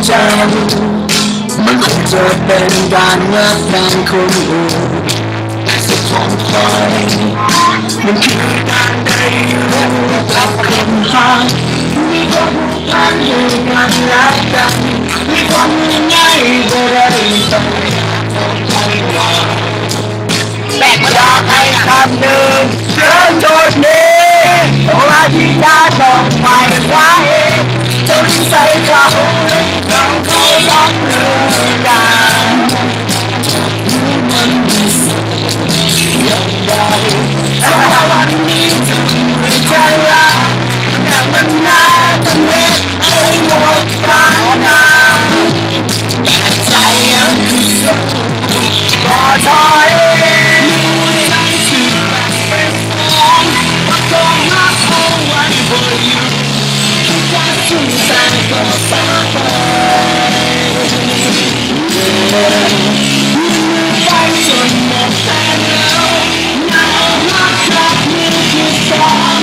ใจมันคงจะเป็นการรักกันคนอื่นแต่สุดท้ายมันคือการได้อยู่กับคนห่างมีความผูกพันอยู่กันรักกันมีความง่ายก็ได้ต้องแบกมาจากให้คำหนึ่งเดินโดดนี้ตัวที่ยาต้องไม่ไหวจนใส่เขาต้องเขาต้องเลือกกันมันมีสุขอย่างไรแต่วันนี้จะไม่ใจรักแต่มันน่าจะเล็กให้หมดทางน้ำแต่ใจยังคือสุขก็ถอยไปจนหมดแต่แล้วน่ารักจากมือที่สอง